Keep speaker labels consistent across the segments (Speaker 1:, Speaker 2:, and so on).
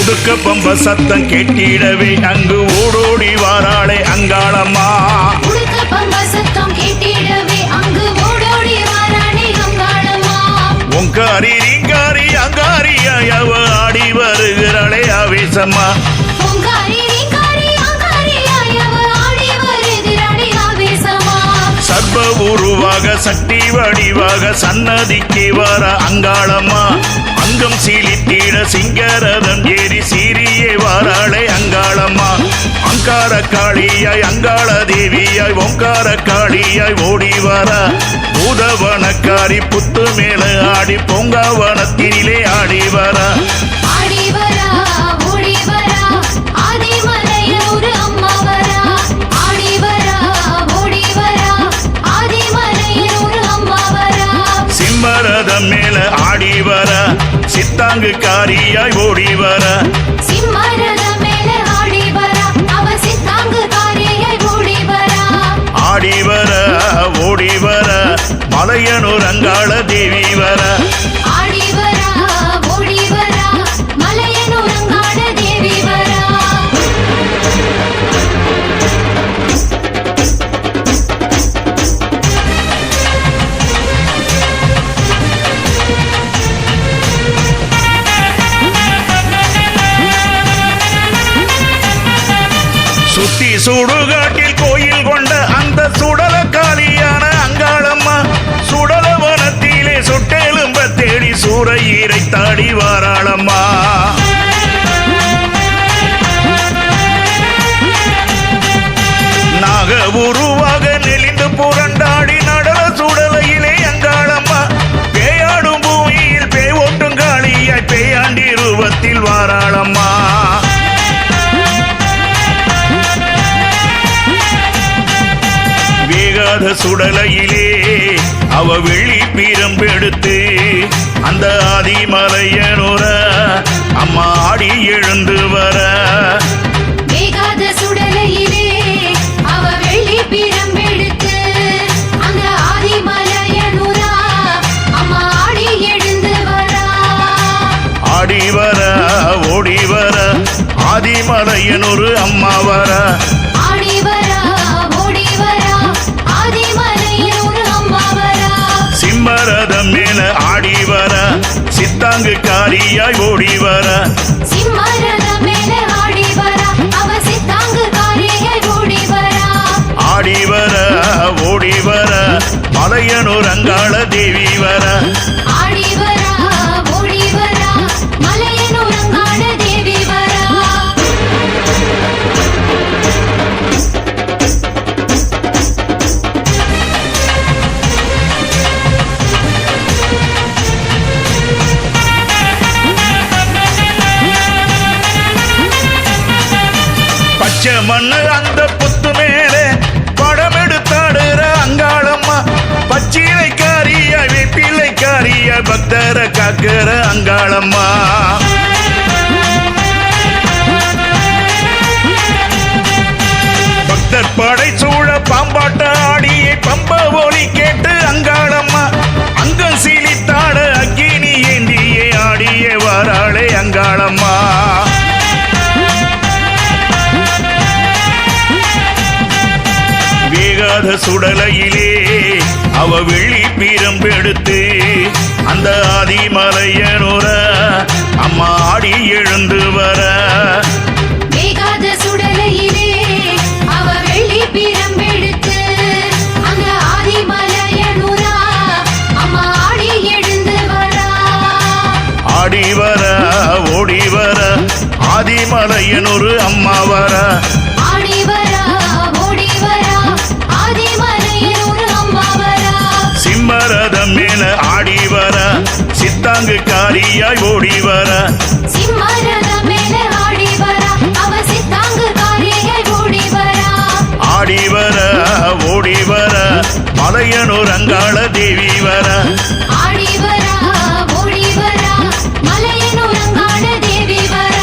Speaker 1: உடுக்க பம்ப சத்தம் கேட்டிடவே அங்கு ஓடோடி வாராளே அங்காளம்மா.
Speaker 2: உடுக்க பம்ப சத்தம் கேட்டிடவே அங்கு ஓடோடி வாராளே அங்காளம்மா.
Speaker 1: ஓங்காரி ரீங்காரி அங்காரியாய் அவ ஆடி வருகிறாளே ஆவேசம்மா.
Speaker 2: ஓங்காரி ரீங்காரி அங்காரியாய் அவ ஆடி வருகிறாளே ஆவேசம்மா.
Speaker 1: சர்வ உருவாக சக்தி வடிவாக சன்னதிக்கு வர அங்காளம்மா. அங்கம் சீலித்திட சிங்கரதம் ஏறி சீரியே வாராளே அங்காளம்மா. அங்கார காளியாய் அங்காள தேவியாய் ஓங்கார காளியாய் ஓடி வர பூதவனக்காரி புத்து மேல ஆடி பொங்காவனத்தினிலே ஆடி வர.
Speaker 2: ஆடி வரா ஓடி வரா ஆதிமலையூர் அம்மா வரா. ஆடி வரா ஓடி வரா ஆதிமலையூர் அம்மா வரா.
Speaker 1: சிம்மரதம் மேல ஆடி வர சித்தாங்கு காரியாய் ஓடி வர.
Speaker 2: சிம்மரதம் மேல ஆடி வரா அவ சித்தாங்கு காரியாய் ஓடி வரா.
Speaker 1: ஆடி வர ஓடி வர மலையனூர் அங்காள தேவி வர.
Speaker 2: ஆடி வரா ஓடி வரா மலையனூர் அங்காள தேவி வரா.
Speaker 1: சுத்தி சுடுகாட்டில் கோயில் கொண்ட அந்த சுடல காலியான அங்காளம்மா. சுடலவனத்திலே சுட்டெலும்ப தேடி சூறையீரை தாடி வாராளம்மா. நாக உருவாக நெளிந்து புரண்டாடி நடல சுடலையிலே அங்காளம்மா. பேயாடும் பூமியில் பேய் ஓட்டும் காளியாய் பேயாண்டி ரூபத்தில் வாராளம்மா. வேகாத சுடலையிலே அவ வெள்ளி பீரம்பெடுத்து அந்த ஆதிமலையனூர அம்மா ஆடி எழுந்து வர.
Speaker 2: வேகாத சுடலையிலே அவ வெள்ளி பீரம்பெடுத்து அந்த ஆதிமலையனூரா அம்மா ஆடி எழுந்து வரா.
Speaker 1: ஆடி வர ஓடி வர ஆதிமலையனூர் அம்மா வர.
Speaker 2: ஆடி வரா ஓடி வரா ஆதிமலையனூர் அம்மா வரா.
Speaker 1: சிம்மரதம் மேல ஆடி வர சித்தாங்கு காரியாய் ஓடி வர.
Speaker 2: சிம்மரதம் மேல ஆடி வரா அவ சித்தாங்கு காரியாய் ஓடி வரா.
Speaker 1: ஆடி வர ஓடி வர மலையனூர் அங்காள தேவி வர.
Speaker 2: ஆடி வரா ஓடி வரா மலையனூர் அங்காள தேவி வரா.
Speaker 1: பச்சை மண்ணு அந்த புத்து மேலே படம் எடுத்தாடுற அங்காளம்மா. பச்சிலை காரியா வேப்பிலை காரியா பக்தர காக்கிற அங்காளம்மா. பக்தர் படை சூழ பாம்பாட்ட ஆடியை பம்ப ஒலி கேட்டு அங்காளம்மா. அங்கம் சீலித்தாட அக்கினி ஏந்தியே ஆடியே வாராளே அங்காளம்மா. வேகாத சுடலையிலே அவ வெள்ளி பீரம்பெடுத்து அந்த ஆதிமலையனூர அம்மா ஆடி எழுந்து வர.
Speaker 2: வேகாத சுடலையிலே அவ வெள்ளி பீரம்பெடுத்து அந்த ஆதிமலையனூரா அம்மா ஆடி எழுந்து வரா.
Speaker 1: ஆடி வர ஓடி வர ஆதிமலையனூர் அம்மா வர.
Speaker 2: ஆடி வரா ஓடி வரா ஆதிமலையனூர் அம்மா வரா.
Speaker 1: சிம்மரதம் மேல ஆடி வர சித்தாங்கு காரியாய் ஓடி வர.
Speaker 2: சிம்மரதம் மேல ஆடி வரா அவ சித்தாங்கு காரியாய் ஓடி வரா.
Speaker 1: ஆடி வர ஓடி வர மலையனூர் அங்காள தேவி வர.
Speaker 2: ஆடி வரா ஓடி வரா மலையனூர் அங்காள தேவி வரா.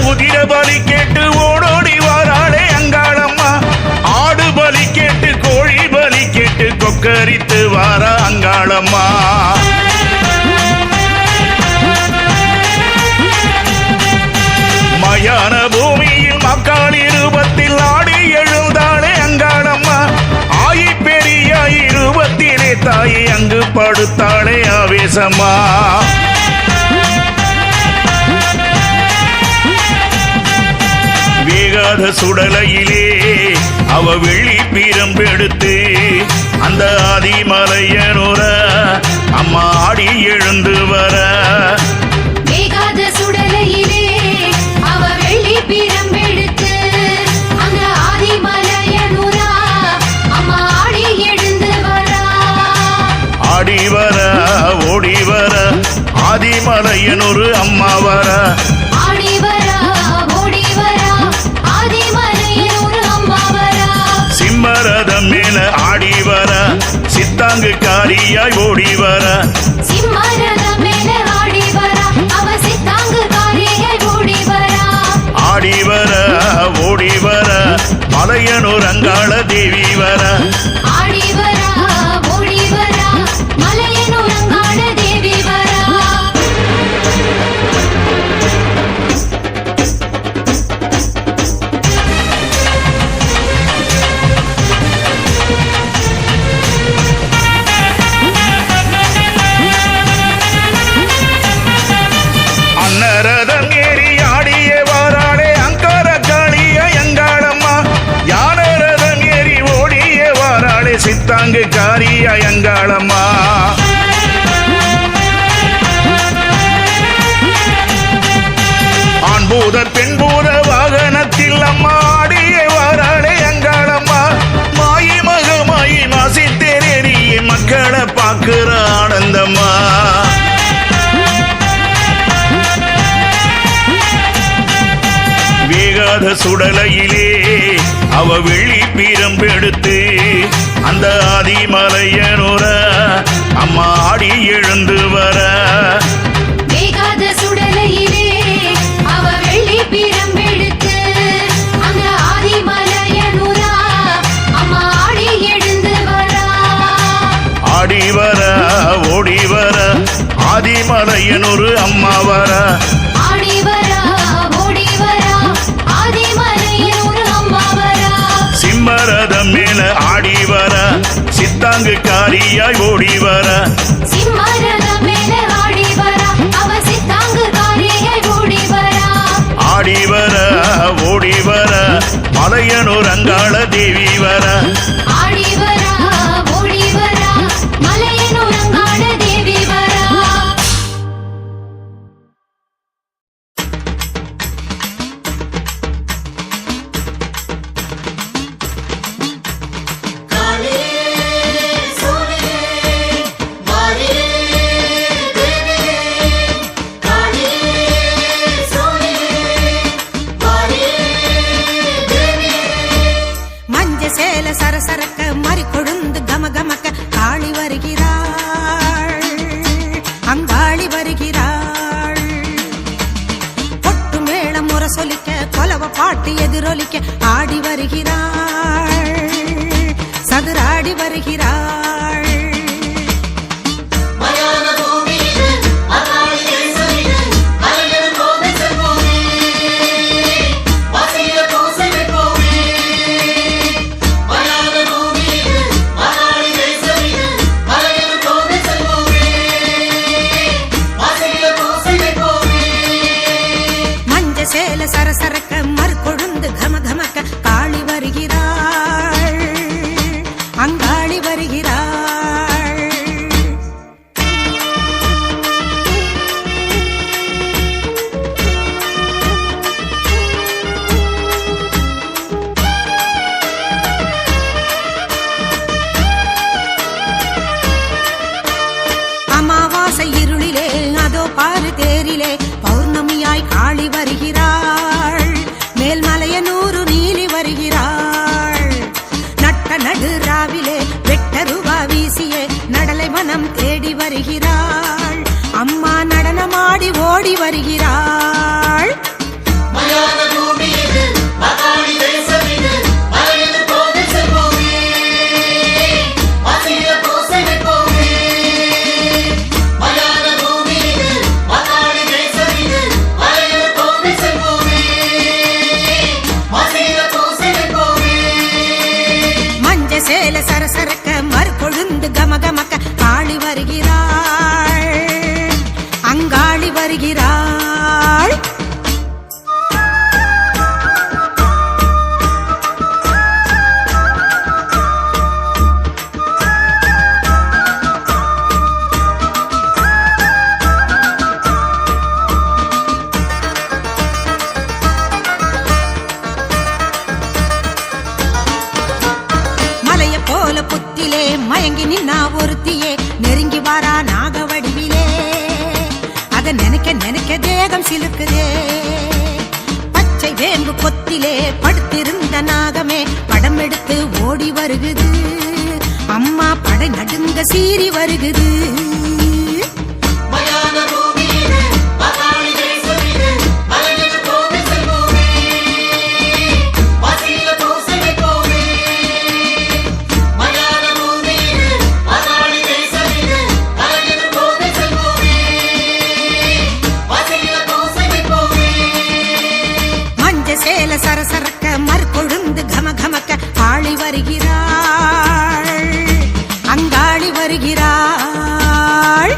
Speaker 1: உதிர பலி கேட்டு ஓடோடி வாராளே அங்காளம்மா ஆடு பலி கேட்டு கோழி பலி கேட்டு கொக்கரித்து வாரா அங்காளம்மா மயான பூமியில் மக்காளி ரூபத்தில் ஆடி எழுந்தாளே அங்காளம்மா ஆயி பெரியாய் ரூபத்திலே தாயை அங்கு படுத்தாளே ஆவேசமா வேகாத சுடலையிலே அவ வெள்ளி பீரம்பெடுத்து அந்த ஆதிமலையனுர அம்மா ஆடி எழுந்து வர
Speaker 2: வேகாத சுடலையிலே அவ வெள்ளி பீரம்பெடுத்து அந்த ஆதிமலையனுரா அம்மா ஆடி எழுந்து வரா
Speaker 1: ஆடி வர ஓடி வர ஆதிமலையனொரு அம்மா வர
Speaker 2: ஆடி வரா ஓடி வரா ஆதிமலையனுரு அம்மா வரா
Speaker 1: சிம்மரதம் மேல ஆடி வர சித்தாங்கு காரியாய் ஓடி வர
Speaker 2: சிம்மரதம் மேல ஆடி வரா அவ சித்தாங்கு காரியாய் ஓடி வரா
Speaker 1: ஆடி வர ஓடி வர மலையனூர் அங்காள தேவி வர
Speaker 2: ஆடி வரா ஓடி வரா மலையனூர் அங்காள தேவி வரா
Speaker 1: அன்னரதம் ஏறி ஆடிய வாராளே அங்கார காளிய அங்காளம்மா யானரதம் ஏறி ஓடிய வாராளே சித்தாங்கு காரியா அங்காளம்மா ஆண்பூத பெண்பூத வாகனத்தில் அம்மா ஆடிய வாராளே அங்காளம்மா மாயி மகமாயி மாசித்தேரிய மக்களை பார்க்கிற ஆனந்தம்மா வேகாத சுடலையிலே அவ வெள்ளி பீரம்பெடுத்து அந்த ஆதிமலையனுர அம்மா ஆடி எழுந்து வர
Speaker 2: வேகாத சுடலையிலே அவ வெள்ளி பீரம்பெடுத்து அந்த ஆதிமலையனுரா அம்மா ஆடி எழுந்து வரா
Speaker 1: ஆடி வர ஓடி வர ஆதிமலையனொரு அம்மா வர
Speaker 2: ஆடி வரா ஓடி வரா ஆதிமலையனுரு அம்மா வரா
Speaker 1: சிம்மரதம் மேல ஆடி வர சித்தாங்கு காரியாய் ஓடி வர
Speaker 2: சிம்மரதம் மேல ஆடி வரா அவ சித்தாங்கு காரியாய் ஓடி வரா
Speaker 1: ஆடி வர ஓடி வர மலையனூர் அங்காள தேவி வர
Speaker 2: ஆடி வரா ஓடி வரா மலையனூர் அங்காள தேவி வரா
Speaker 3: மஞ்ச சேல சரசரக்க மறி கொழுந்து கம கமக்க காளி வருகிறாள் அங்காளி வருகிறாள் பொட்டு மேளம் முரசொலிக்க கொலவ பாட்டு எதிரொலிக்க ஆடி வருகிறாள் சதுராடி வருகிறாள் மஞ்ச சேல சரசரக்க மறு கொழுந்து கம கமக்க காளி வருகிறாள் அங்காளி வருகிறாள் அமாவாசை இருளிலே அதோ பாரு தேரிலே பௌர்ணமியாய் காளி வருகிறாள் மேல்மலையனூரு நீலி வருகிறாள் நட்ட நடு ராவிலே வெட்டருவா வீசியே நடலை மனம் தேடி வருகிறாள் அம்மா நடனமாடி ஓடி வருகிறாள்
Speaker 4: மயா
Speaker 3: வருகிறாள். மலைய போல புத்திலே மயங்கி நின்னா ஒருத்தியே நெருங்கி வாரா நாக வடிவிலே. அத நினைக்க நினைக்க தேகம் சிலுக்குதே. பச்சை வேம்பு கொத்திலே படுத்திருந்த நாகமே படம் எடுத்து ஓடி வருகுது. அம்மா படை நடுங்க சீறி வருகுது. சேல சரசரக்க மறுகொழுந்து கமகமக்க ஆளி வருகிறாள். அங்காளி வருகிறாள்.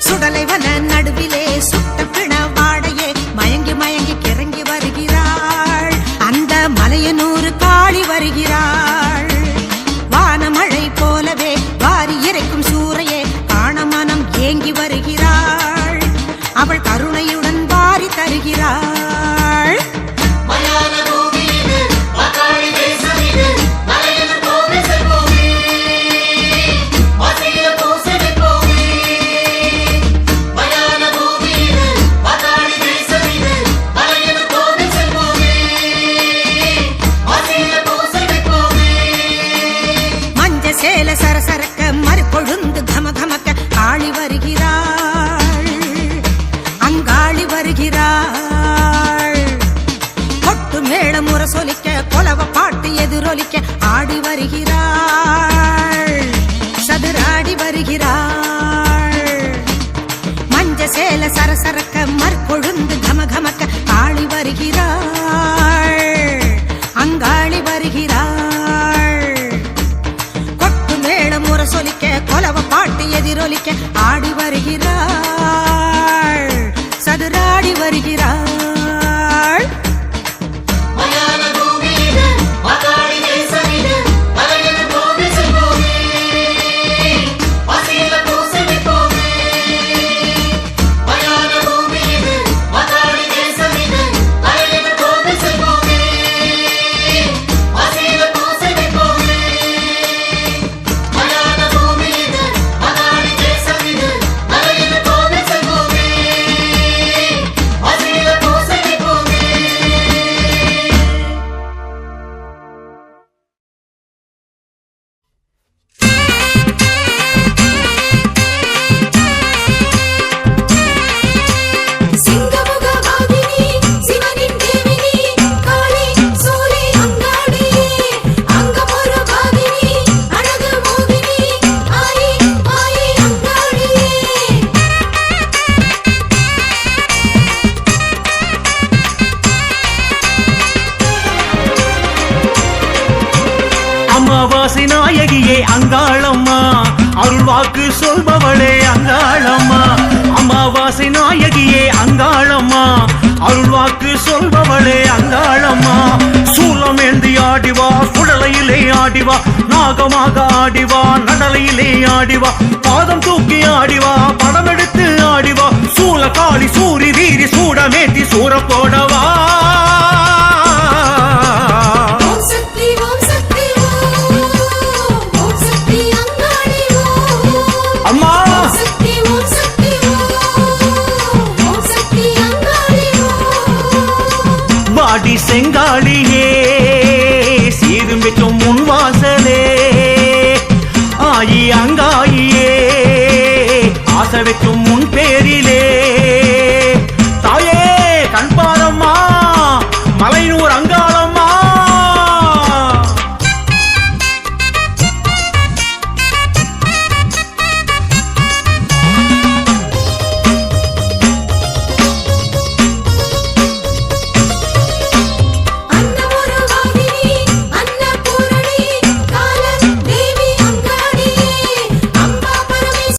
Speaker 3: சுடலைவன நடுவிலே சுட்ட பிண வாடையே மயங்கி மயங்கி கிறங்கி வருகிறாள். அந்த மலையனூர் காளி வருகிறாள். வானமழை போலவே வாரி இறைக்கும் சூறையே காண மனம் ஏங்கி வருகிறாள். அவள் கருணையுடன் வாரி தருகிறாள். சேல சரசரக்க மறுகொழுந்து கமகமக்க ஆளி வருகிறாள். அங்காளி வருகிறாள். கொட்டு மேள முரசொலிக்க கொலவ பாட்டு எதிரொலிக்க ஆடி வருகிறாள். சதுராடி வருகிறாள். மஞ்ச சேல சரசரக்க மறுகொழுந்து கமகமக்க ஆளி வருகிறாள். அங்காளி வருகிறாள். முரசொலிக்க கொலவ பாட்டு எதிரொலிக்க ஆடி வருகிறாள். சதுராடி வருகிறாள்.
Speaker 4: அமாவாசை நாயகியே அங்காளம்மா, அருள் வாக்கு சொல்பவளே அங்காளம்மா. அமாவாசை நாயகியே அங்காளம்மா, அருள் வாக்கு சொல்பவளே அங்காளம்மா. சூலமேந்தி ஆடிவா, குடலையிலே ஆடிவா, நாகமாக ஆடிவா, நடலையிலே ஆடிவா, பாதம் தூக்கி ஆடிவா, படம் எடுத்து ஆடிவா, சூல காளி சூரி வீரி சூடமேத்தி சூர போடவா. வாடி செங்காளியே சீரும் பெற்றும் முன் வாசலே, ஆயி அங்காயியே ஆசை வைக்கும்